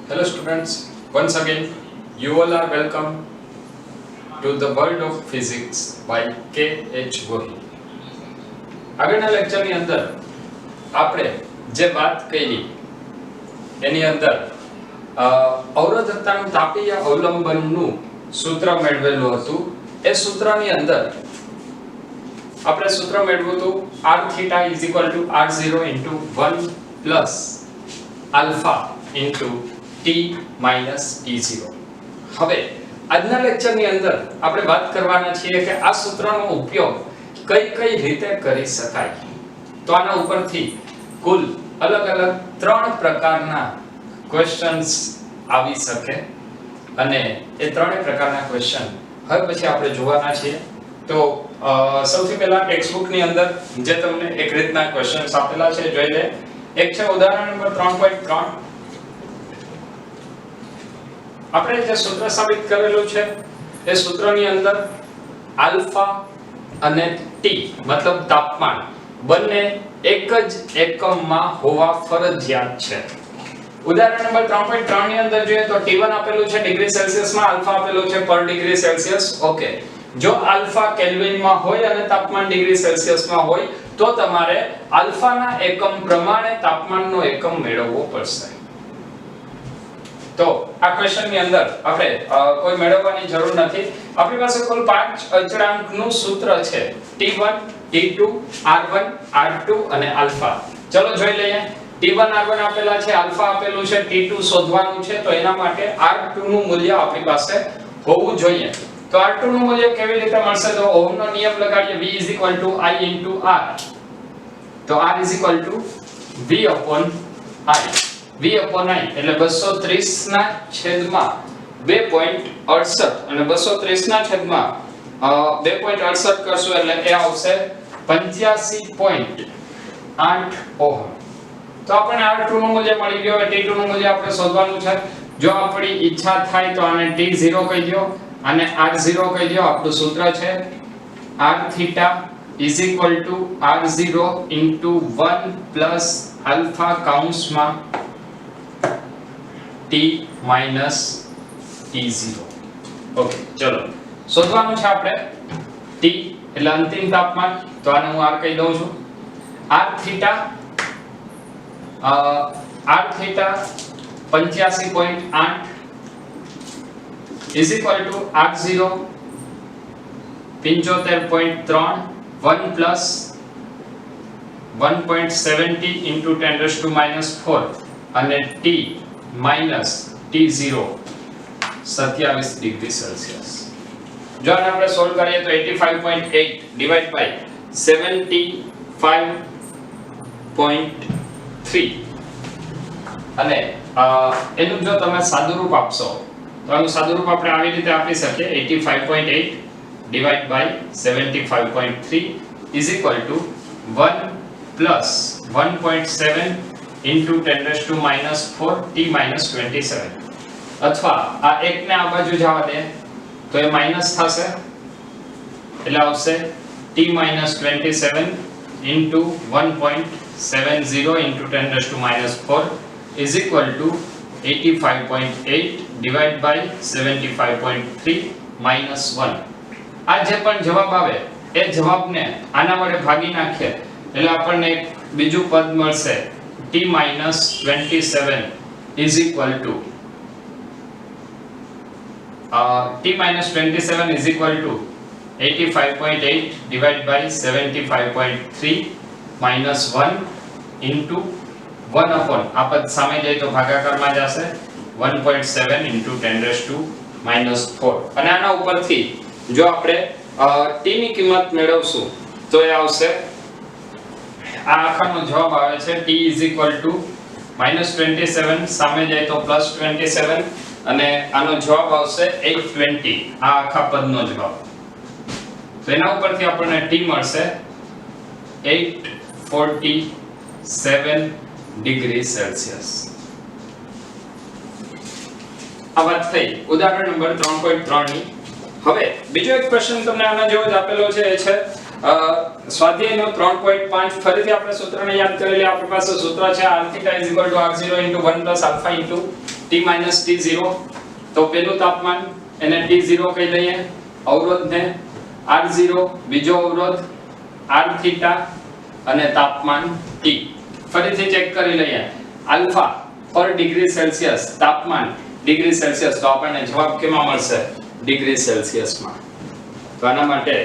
Hello students, once again you all are welcome to the world of physics by K.H. Gohi. આગળના લેક્ચરની અંદર આપણે જે વાત કરી એની અંદર અવરોધકતાનું તાપીય અવલંબનનું સૂત્ર મેળવેલું હતું. એ સૂત્રની અંદર આપણે સૂત્ર મેળવ્યું હતું r theta is equal to r0 into 1 plus alpha into t minus t0. હવે આજના લેક્ચરની અંદર આપણે વાત કરવાના છીએ કે આ સૂત્રનો ઉપયોગ કઈ રીતે કરી શકાય. તો આના ઉપરથી કુલ અલગ અલગ 3 પ્રકારના ક્વેશ્ચન્સ આવી શકે અને એ ત્રણેય પ્રકારના ક્વેશ્ચન હવે પછી આપણે જોવાના છીએ. તો સૌથી પહેલા ટેક્સ્ટબુક ની અંદર જે તમને એક રીતના ક્વેશ્ચન્સ આપેલા છે જોઈ લે. એક છે ઉદાહરણ નંબર 3.3. આપણે જે સૂત્ર સાબિત કરેલું છે એ સૂત્રની અંદર આલ્ફા અને ટી મતલબ તાપમાન બંને એક જ એકમમાં હોવા ફરજિયાત છે. ઉદાહરણ નંબર 3.3 ની અંદર જોઈએ તો T1 આપેલું છે ડિગ્રી સેલ્સિયસમાં, આલ્ફા આપેલું છે પર ડિગ્રી સેલ્સિયસ. ઓકે, જો આલ્ફા કેલ્વિનમાં હોય અને તાપમાન ડિગ્રી સેલ્સિયસમાં હોય તો તમારે આલ્ફાના એકમ પ્રમાણે તાપમાનનો એકમ મેળવવો પડશે. તો આ ક્વેશ્ચન ની અંદર આપણે કોઈ મેળવવાની જરૂર નથી. આપણી પાસે કુલ 5 અચળાંકનું સૂત્ર છે T1, T2, R1, R2 અને આલ્ફા. ચલો જોઈ લઈએ. T1 R1 આપેલા છે, આલ્ફા આપેલું છે, T2 શોધવાનું છે. તો એના માટે R2 નું મૂલ્ય આપણી પાસે હોવું જોઈએ. તો R2 નું મૂલ્ય કેવી રીતે મળશે? તો ઓહમનો નિયમ લગાડીએ. V I R. તો R V I. V upon I એટલે 230 ના છેદમાં 2.68 અને 230 ના છેદમાં 2.68 કરશું એટલે એ આવશે 85.8 ઓહમ. તો આપણને R2 નું મૂલ્ય મળી ગયું. હવે T2 નું મૂલ્ય આપણે શોધવાનું છે. જો આપણી ઈચ્છા થાય તો આને T0 કહી દો અને R0 કહી દો. આપણું સૂત્ર છે R theta is equal to R0 into 1 plus alpha કૌંસમાં T minus T0. ઓકે, ચલો શોધવાનું છે આપણે T એટલે અંતિમ તાપમાન. તો આને હું R કહી દઉં છું. R theta 85.8 is equal to R0 75.3 1 plus 1.70 into 10 raised to minus 4 અને T minus T0 27 degree Celsius. જો આને આપણે સોલ્વ કરીએ તો 85.8 ડિવાઇડ બાય 75.3 અને એનું જો તમે સાદુરૂપ આપશો તો આનું સાદુરૂપ આપણે આવી રીતે આપી શકીએ. 85.8 divide by 75.3 is equal to 1 plus 1.7 into 10 raised to minus 4 T minus 27. અથવા આ એક ને આ બાજુ જવા દે તો એ માઈનસ થશે એટલે આવશે T minus 27 into 1.70 into 10 raised to minus 4 is equal to 85.8 divided by 75.3 minus 1. આ જે પણ જવાબ આવે એ જવાબને આના વડે ભાગી નાખીએ એટલે આપણને એક બીજું પદ મળશે T minus 27 is equal to T minus 27 is equal to 85.8 divided by 75.3 minus 1 into 1 upon આ પદ સામે જાય તો ભાગાકારમાં જશે 1.7 into 10 raised to minus 4. અને આના ઉપરથી જો આપણે T ની કિંમત મેળવશું તો એ આવશે આ આખાનો જવાબ આવે છે T is equal to -27 સામે જાય તો +27 અને આનો જવાબ આવશે 820. આ આખા પદનો જવાબ. તો એના ઉપરથી આપણને T મળશે 847 ડિગ્રી સેલ્સિયસ. આ વાત થઈ ઉદાહરણ નંબર 3.3 ની. હવે બીજો એક પ્રશ્ન તમને આના જેવો જ આપેલો છે. એ છે સ્વાધ્યાયનો 3.5 ફરીથી આપણે સૂત્રને યાદ કરી લઈએ. આપણી પાસે સૂત્ર છે r θ = r0 * 1 + α * t t0 તો પેલું તાપમાન એને t0 કહી દઈએ, અવરોધને r0, બીજો અવરોધ r થીટા અને તાપમાન t. ફરીથી ચેક કરી લઈએ, આલ્ફા પર ડિગ્રી સેલ્સિયસ તાપમાન ડિગ્રી સેલ્સિયસ, તો આપણને જવાબ કેમાં મળશે? ડિગ્રી સેલ્સિયસમાં. તો આના માટે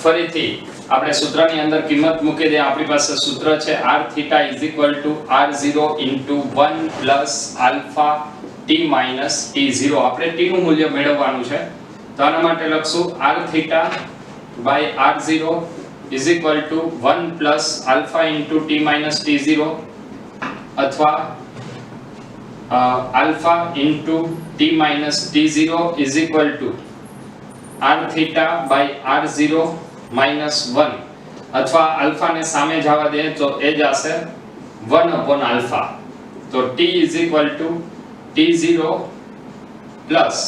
ફરીથી આપણે સૂત્રની અંદર કિંમત મૂકી દઈએ. આપણી પાસે સૂત્ર છે r theta r0 1 alpha t t0. આપણે t નું મૂલ્ય મેળવવાનું છે, તો આના માટે લખશું r theta r0 1 alpha t t0 અથવા alpha t t0 r theta r0 1 અથવા આલ્ફા ને સામે જવા દે તો એ જ આવશે 1 આલ્ફા. તો t t0 plus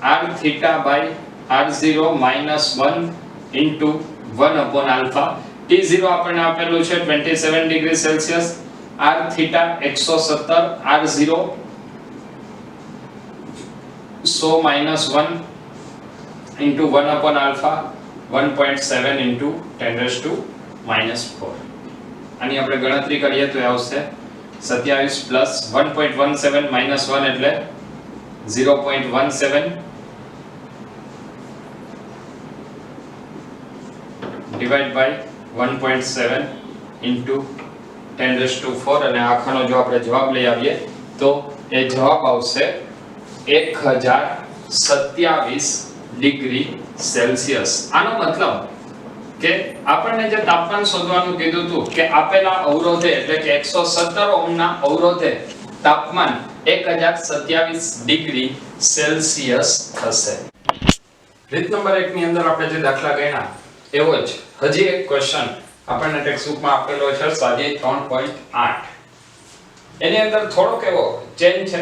r theta r0 1 into 1 alpha. t0 આપણને આપેલું છે 27 degree Celsius, r theta 117, r0 100 1 into 1 alpha 1.7 into 10⁻⁻⁴. આની આપણે ગણતરી કરીએ તો એ આવશે 27 plus 1.17 minus 1 એટલે 0.17 divide by 1.7 into 10⁻⁴, અને આખાનો જો આપણે જવાબ લઈ આવીએ તો એ જવાબ આવશે 1027 ડિગ્રી સેલ્સિયસ. આનો મતલબ કે આપણને જે તાપમાન શોધવાનું કીધું હતું કે આપેલા અવરોધે એટલે કે 117 ઓહ્મના અવરોધે તાપમાન 1027 ડિગ્રી સેલ્સિયસ થશે. રીત નંબર 1 ની અંદર આપણે જે દાખલા ગણ્યા એવો જ હજી એક ક્વેશ્ચન આપણને ટેક્સ્ટબુકમાં આપેલો છે સ્વાધ્યાય 3.8. એની અંદર થોડોક એવો ચેન્જ છે.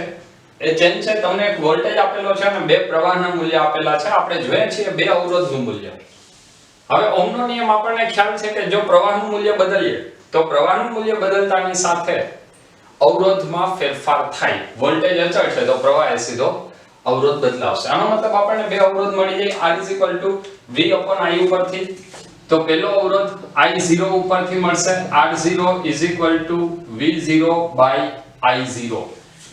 એ ચેન્જ છે, તમને એક વોલ્ટેજ આપેલો છે અને બે પ્રવાહના મૂલ્ય આપેલા છે. આપણે જોઈએ છીએ બે અવરોધનું મૂલ્ય. હવે ઓહમનો નિયમ આપણને ખ્યાલ છે કે જો પ્રવાહનું મૂલ્ય બદલીએ તો પ્રવાહનું મૂલ્ય બદલતાની સાથે અવરોધમાં ફેરફાર થાય. વોલ્ટેજ અચળ છે તો પ્રવાહ સીધો અવરોધ બદલાવશે. આનો મતલબ આપણને બે અવરોધ મળી જાય. R V/I ઉપરથી તો પેલો અવરોધ I0 ઉપરથી મળશે. R0 V0/I0.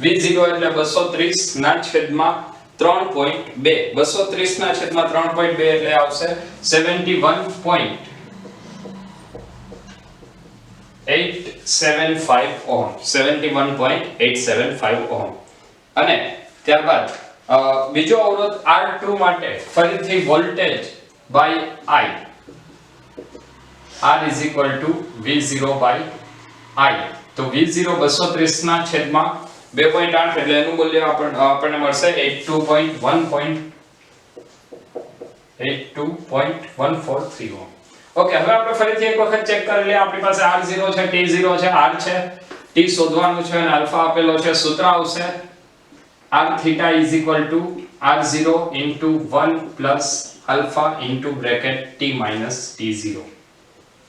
V0 એટલે 230 ના છેદમાં 3.2. 230 ના છેદમાં 3.2 એટલે આવશે 71.875 ઓહમ. 71.875 ઓહમ. અને ત્યારબાદ બીજો અવરોધ R2 માટે ફરીથી voltage by I. R V0/I. તો V0 230 ના છેદમાં 2.8 એટલે એનું મૂલ્ય આપણને મળશે 82.143 ઓહમ. ઓકે, હવે આપણે ફરીથી એક વખત ચેક કરી લઈએ. આપણી પાસે R0 છે, T0 છે, R છે, T શોધવાનું છે અને આલ્ફા આપેલો છે. સૂત્ર આવશે R theta R0 into 1 plus alpha into bracket T minus T0.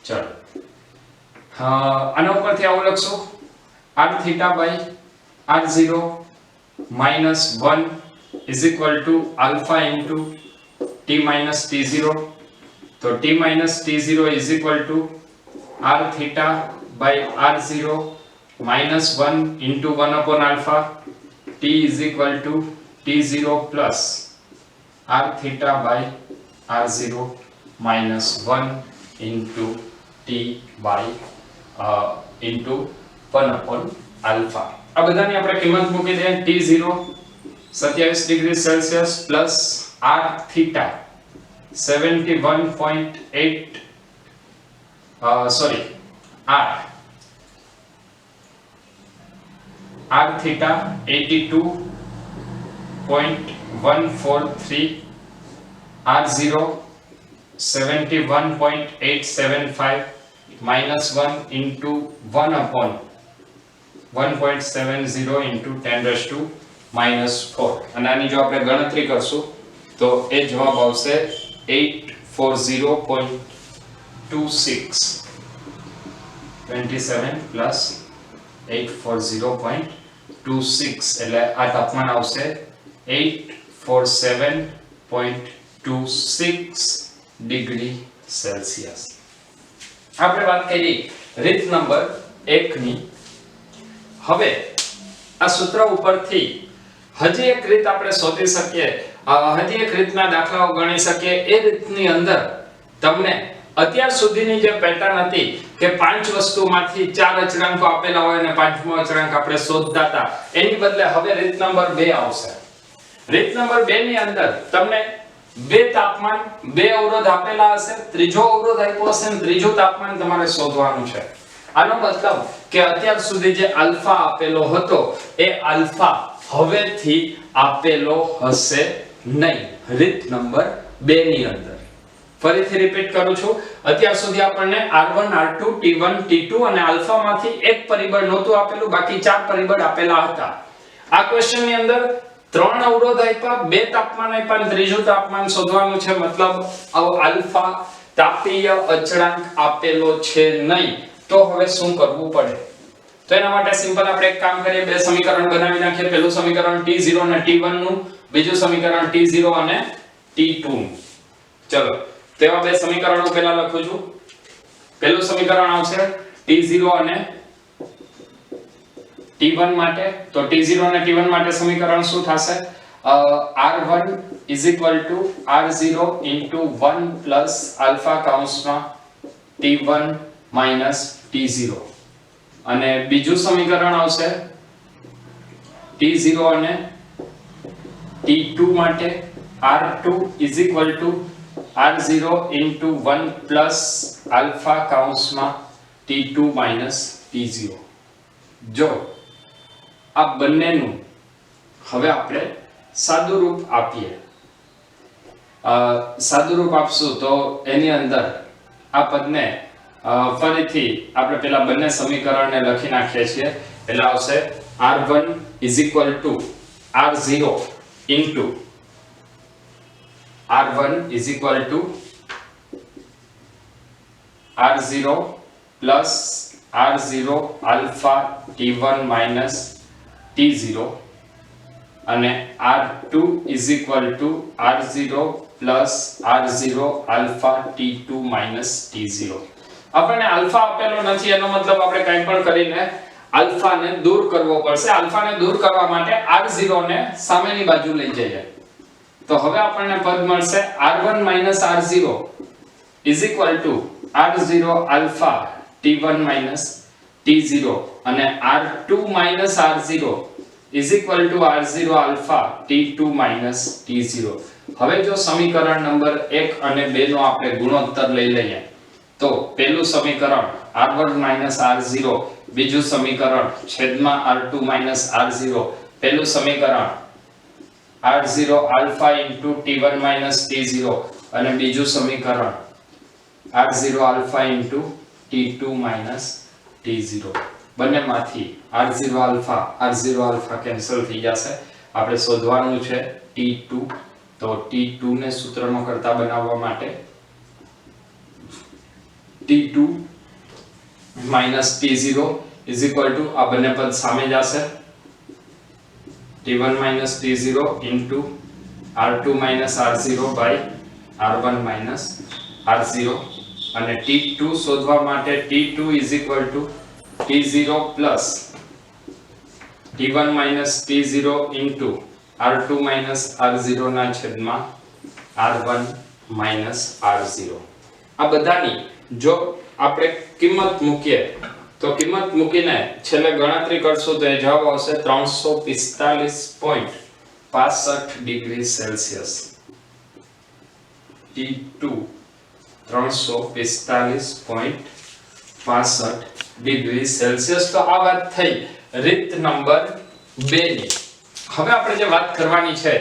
ચલો આના ઉપરથી આવું લખશું R theta by R0 minus 1 is equal to alpha into T minus T0. So T minus T0 is equal to R theta by R0 minus 1 into 1 upon alpha. T is equal to T0 plus R theta by R0 minus 1 into T by into 1 upon alpha. આ બધાની આપણે કિંમત મૂકી દઈએ. T0 27 degree Celsius plus R theta 71.8 R theta 82.143, R0 71.875 minus 1 into 1 upon 1.70 into 10⁻⁻⁴. અને આની જો આપણે ગણતરી કરશું તો એ જવાબ આવશે 840.26. 27 plus 840.26 એટલે આ તાપમાન આવશે 847.26 ડિગ્રી સેલ્સિયસ. આપણે વાત કરી રીત નંબર 1 ની. હવે આ સૂત્ર ઉપરથી હજી એક રીત આપણે શોધી શકીએ, હજી એક રીતના દાખલાઓ ગણી શકીએ. એ રીતની અંદર તમને અત્યાર સુધીની જે પેટર્ન હતી કે 5 વસ્તુમાંથી 4 અચળાંકો આપેલા હોય અને પાંચમો અચળાંક આપણે શોધતા હતા, એની બદલે હવે રીત નંબર 2 આવશે. રીત નંબર 2 ની અંદર તમને બે તાપમાન, બે અવરોધ આપેલા હશે, ત્રીજો અવરોધ આપ્યો હશે અને ત્રીજું તાપમાન તમારે શોધવાનું છે. આનો મતલબ કે અત્યાર સુધી જે આલ્ફા આપેલો હતો એ આલ્ફા હવેથી આપેલો હશે નહીં રીત નંબર 2 ની અંદર. ફરીથી રિપીટ કરું છું, અત્યાર સુધી આપણને R1 R2 T1 T2 અને આલ્ફામાંથી એક પરિબળ નહોતું આપેલું, બાકી 4 પરિબળ આપેલા હતા. આ ક્વેશ્ચન ની અંદર 3 અવરોધ આપ્યા, 2 તાપમાન આપ્યા અને ત્રીજું તાપમાન શોધવાનું છે. મતલબ આલ્ફા તાપીય અચળાંક આપેલો છે નહીં. તો હવે શું કરવું પડે? તો એના માટે સિમ્પલ આપણે એક કામ કરીએ, બે સમીકરણ બનાવી નાખીએ. પહેલું સમીકરણ T0 અને T1 નું, બીજું સમીકરણ T0 અને T2 નું. ચલો તેવા બે સમીકરણો પહેલા લખું છું. પહેલું સમીકરણ આવશે T0 અને T1 માટે. તો T0 અને T1 માટે સમીકરણ શું થશે? R1 R0 1 plus alpha કૌંસમાં T1 minus T0. અને બીજું સમીકરણ આવશે T0 અને T2 માટે R2 R0 1 plus alpha કૌંસમાં T2 minus T0. જો આ બંનેનું હવે આપણે સાદું રૂપ આપીએ. સાદું રૂપ આપશું તો એની અંદર આ પદને ફરીથી આપણે પેલા બંને સમીકરણને લખી નાખીએ છીએ. એટલે આવશે R1 R0 into R1 R0 plus R0 alpha T1 minus T0 અને R2 R0 plus R0 alpha T2 minus T0. આપણને આલ્ફા આપેલો નથી, એનો મતલબ આપણે કંઈ પણ કરીને આલ્ફાને દૂર કરવો પડશે. આલ્ફાને દૂર કરવા માટે R0 ને સામેની બાજુ લઈ જઈએ. તો હવે આપણને પદ મળશે R1 R0 R0 alpha T1 minus T0 અને R2 R0 R0 alpha T2 minus T0. હવે જો સમીકરણ નંબર 1 અને 2 નો આપણે ગુણોત્તર લઈ લઈએ તો પહેલું સમીકરણ R1 R0, બીજું સમીકરણ છેદમાં R2 R0, પહેલું સમીકરણ R0 alpha into T1 minus T0 અને બીજું સમીકરણ R0 alpha into T2 minus T0. બંનેમાંથી R0 alpha કેન્સલ થઈ જશે. આપણે શોધવાનું છે T2. તો T2 ને સૂત્રનો કરતા બનાવવા માટે T2 minus T0 આ બંને પદ સામે જશે. T1 minus T0 into R2 minus R0 by R1 minus R0 અને T2 શોધવા માટે T2 T0 plus T1 minus T0 into R2 minus R0 ના છેદમાં R1 minus R0. આ બધાની જો આપણે કિંમત મૂકીએ તો કિંમત મૂકીને છેલ્લે ગણતરી કરશું તો એ જવાબ આવશે 345.65 degree Celsius. T2 345.65 degree Celsius. તો આ વાત થઈ રીત નંબર 2 ની. હવે આપણે જે વાત કરવાની છે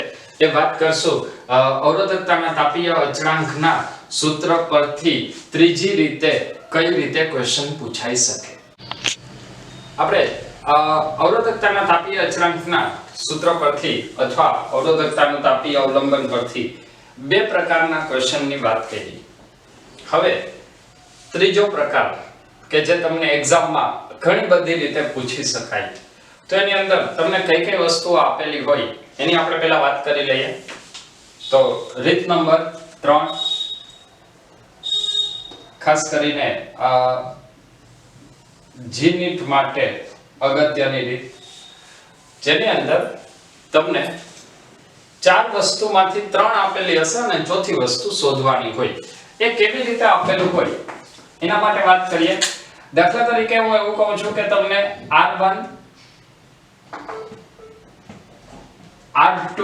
એ વાત કરશું અવરોધકતાના તાપીય અચળાંકના સૂત્ર પરથી ત્રીજી રીતે કઈ રીતે ક્વેશ્ચન પૂછાઈ શકે. આપણે અવરોધકતાના તાપીય અચળાંકના સૂત્ર પરથી અથવા અવરોધકતાનું તાપીય અવલંબન પરથી બે પ્રકારના ક્વેશ્ચનની વાત કરી. હવે ત્રીજો પ્રકાર કે જે તમને એક્ઝામમાં ઘણી બધી રીતે પૂછી શકાય. તો એની અંદર તમને કઈ કઈ વસ્તુઓ આપેલી હોય એની આપણે પહેલા વાત કરી લઈએ. તો રીત નંબર 3 ખાસ કરીને જીનીટ માટે અગત્યની રીત, જેની અંદર તમને 4 વસ્તુમાંથી 3 આપેલી હશે અને ચોથી વસ્તુ શોધવાની હોય. એ કેવી રીતે આપેલું હોય એના માટે વાત કરીએ. દાખલા તરીકે હું એવું કહું છું કે તમને R1 R2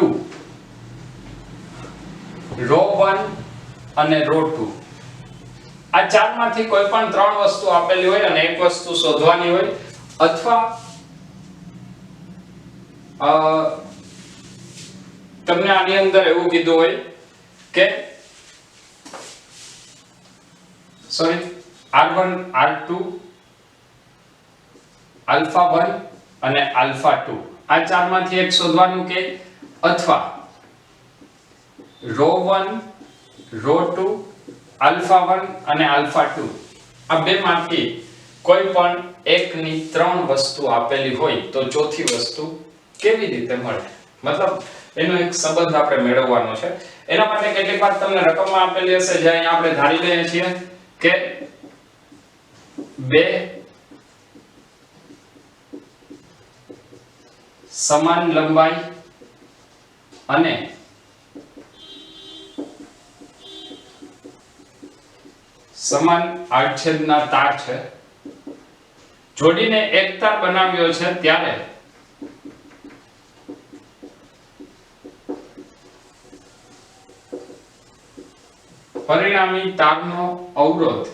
રો 1 અને રો 2 આ ચારમાંથી કોઈ પણ 3 વસ્તુ આપેલી હોય અને એક વસ્તુ શોધવાની હોય, અથવા તમને આની અંદર એવું કીધું હોય કે R1 R2 આલ્ફા 1 અને આલ્ફા 2 આ ચારમાંથી એક શોધવાનું કે, અથવા રો 1 રો 2 આલ્ફા 1 અને આલ્ફા 2 આ બેમાંથી કોઈ પણ એકની 3 વસ્તુ આપેલી હોય તો ચોથી વસ્તુ કેવી રીતે મળે, મતલબ એનો એક સંબંધ આપણે મેળવવાનો છે. એના માટે કેટલીક વાર તમને રકમમાં આપેલી હશે, જે અહીંયા આપણે ધારી લઈએ છીએ કે 2 સમાન લંબાઈ અને સમાન આડછેદના તાર છે, જોડીને એક તાર બનાવ્યો છે, ત્યારે પરિણામી તારનો અવરોધ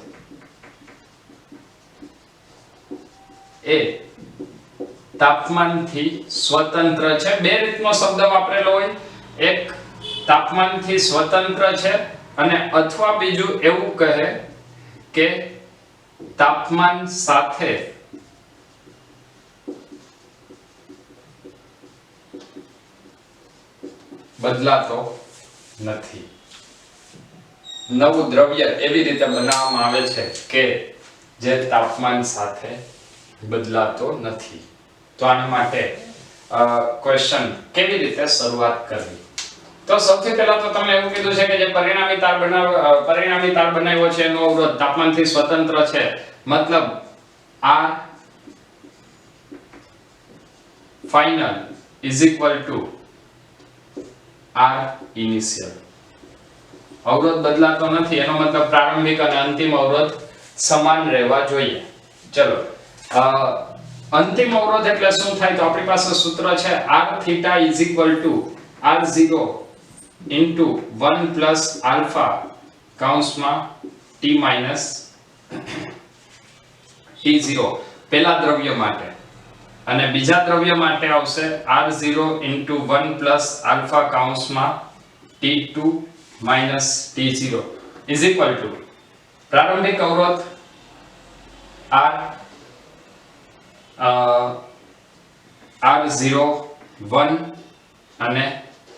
એ તાપમાનથી સ્વતંત્ર છે. બે રીતનો શબ્દ વાપરેલો હોય, એક તાપમાનથી સ્વતંત્ર છે અને અથવા બીજું એવું કહે કે તાપમાન સાથે બદલાતો નથી. નવું દ્રવ્ય એવી રીતે બનાવવામાં આવે છે કે જે તાપમાન સાથે બદલાતો નથી. તો આના માટે ક્વેશ્ચન કેવી રીતે શરૂઆત કરવી? તો સૌથી પહેલા તો તમને એવું કીધું છે કે જે પરિણામી તાર બનાવ્યો છે એનો અવરોધ તાપમાનથી સ્વતંત્ર છે, મતલબ R final is equal to R initial. અવરોધ બદલાતો નથી એનો મતલબ પ્રારંભિક અને અંતિમ અવરોધ સમાન રહેવા જોઈએ. ચલો, અંતિમ અવરોધ એટલે શું થાય? તો આપણી પાસે સૂત્ર છે R theta is equal to R0 into 1 plus alpha કૌંસમાં T minus T0 પહેલા દ્રવ્ય માટે, અને બીજા દ્રવ્ય માટે આવશે R0 into 1 plus alpha કૌંસમાં T2 minus T0 is equal to પ્રારંભિક અવરોધ R01 અને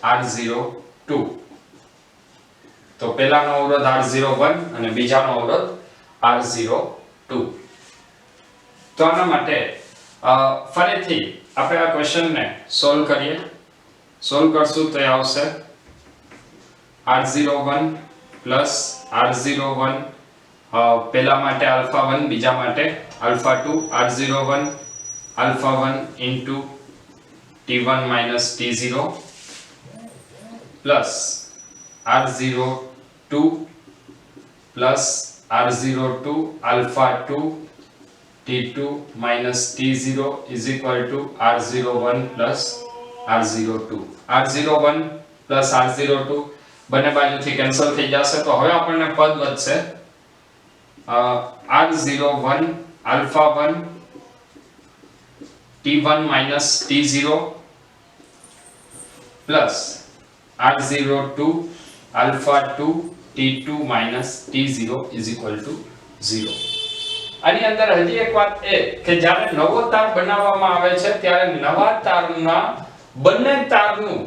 R02. તો પહેલાનો અવરોધ R01 અને બીજાનો અવરોધ R02. તો આના માટે ફરીથી આપણે આ ક્વેશ્ચનને સોલ્વ કરીએ. સોલ્વ કરશું તો એ આવશે R01 plus R01 પહેલા માટે alpha 1, બીજા માટે alpha 2, R01 alpha 1 into T1 minus T0 plus R02 plus R02 alpha 2 T2 minus T0 is equal to R01 plus R02. R01 plus R02 બંને બાજુથી કેન્સલ થઈ જશે, તો હવે આપણને પદ વધશે R01 alpha 1 T1 minus T0 plus R02 alpha 2 T2 minus T0 is equal to 0. આની અંદર હજી એક વાત એ કે જ્યારે નવો તાર બનાવવામાં આવે છે ત્યારે નવા તારના બંને તારનું,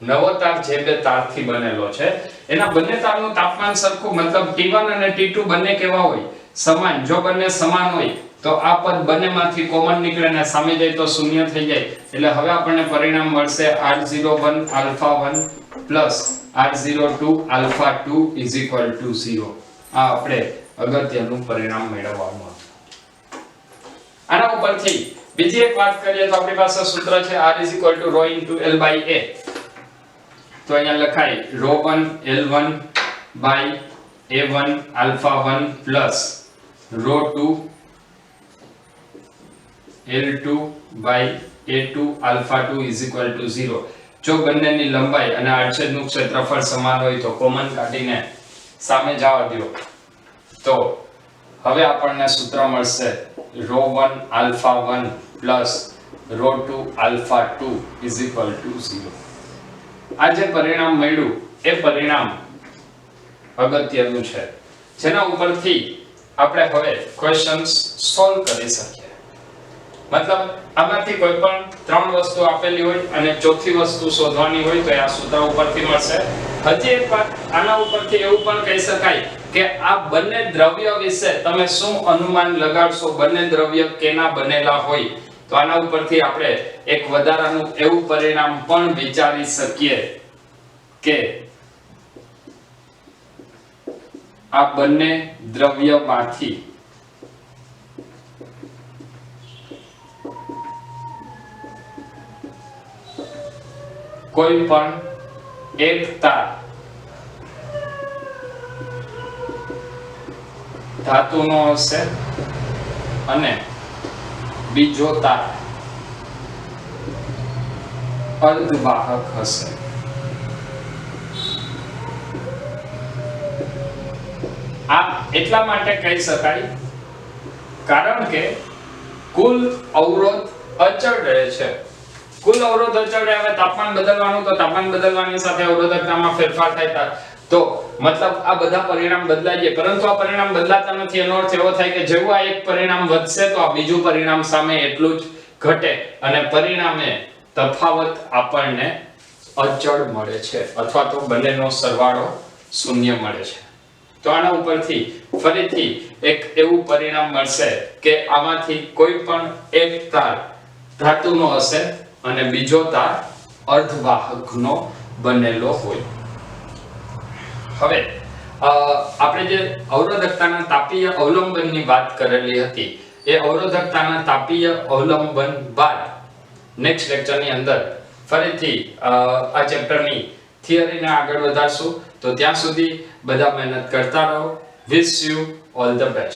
નવો તાર જે બે તારથી બનેલો છે એના બંને તારનું તાપમાન સરખું, મતલબ T1 અને T2 બંને કેવા હોય? સમાન, જો બંને સમાન હોય તો આ પદ બંનેમાંથી કોમન નીકળે ને સામે જાય તો શૂન્ય થઈ જાય, એટલે હવે આપણને પરિણામ મળશે r01 alpha 1 plus r02 alpha 2 is equal to 0. આ આપણે અગત્યનું પરિણામ મેળવવાનું હતું. આના ઉપરથી બીજી એક વાત કરીએ તો આપણી પાસે સૂત્ર છે r is equal to rho into l by a. તો અહીંયા લખાય rho1 l1 by a1 alpha 1 plus rho2 L2 by A2 alpha 2 is equal to 0. જો બંનેની લંબાઈ અને આડછેદનું ક્ષેત્રફળ સમાન હોય તો કોમન કાઢીને સામે જવા દો તો હવે આપણને સૂત્ર મળશે rho1 alpha 1 plus rho2 alpha 2 is equal to 0. આ જે પરિણામ મળ્યું એ પરિણામ અગત્યનું છે, જેના ઉપરથી આપણે હવે ક્વેશ્ચન્સ સોલ્વ કરી શકીએ. મતલબ આમાંથી કોઈ પણ ત્રણ વસ્તુ આપેલી હોય અને ચોથી વસ્તુ શોધવાની હોય તો આ સૂત્ર ઉપરથી મળશે. હજી એક વાત આના ઉપરથી એવું પણ કહી શકાય કે આ બંને દ્રવ્ય વિશે તમે શું અનુમાન લગાડશો, બંને દ્રવ્ય કેના બનેલા હોય, તો આના ઉપરથી આપણે એક વધારાનું એવું પરિણામ પણ વિચારી શકીએ કે આ બંને દ્રવ્યમાંથી કોઈ પણ એક તાર ધાતુનો હશે અને બીજો તાર અર્ધવાહક હશે. આ એટલા માટે કહી શકાય કારણ કે કુલ અવરોધ અચળ રહે છે. કુલ અવરોધ અચળ રહે, હવે તાપમાન બદલવાનું તો તાપમાન બદલવાની સાથે અવરોધકતામાં ફેરફાર થાય તો મતલબ આ બધા પરિણામ બદલાય છે, પરંતુ આ પરિણામ બદલાતા નથી. એનો અર્થ એવો થાય કે જેવું આ એક પરિણામ વધશે તો આ બીજું પરિણામ સામે એટલું જ ઘટે અને પરિણામે તફાવત આપણને અચળ મળે છે અથવા તો બંનેનો સરવાળો શૂન્ય મળે છે. તો આના ઉપરથી ફરીથી એક એવું પરિણામ મળશે કે આમાંથી કોઈ પણ એક તાર ધાતુનો હશે અને બીજો તાર અર્ધવાહકનો બનેલો હોય. હવે આપણે જે અવરોધકતાના તાપીય અવલંબનની વાત કરેલી હતી એ અવરોધકતાના તાપીય અવલંબન બાદ નેક્સ્ટ લેક્ચરની અંદર ફરીથી આ ચેપ્ટરની થિયરીને આગળ વધારશું. તો ત્યાં સુધી બધા મહેનત કરતા રહો. Wish you all the best.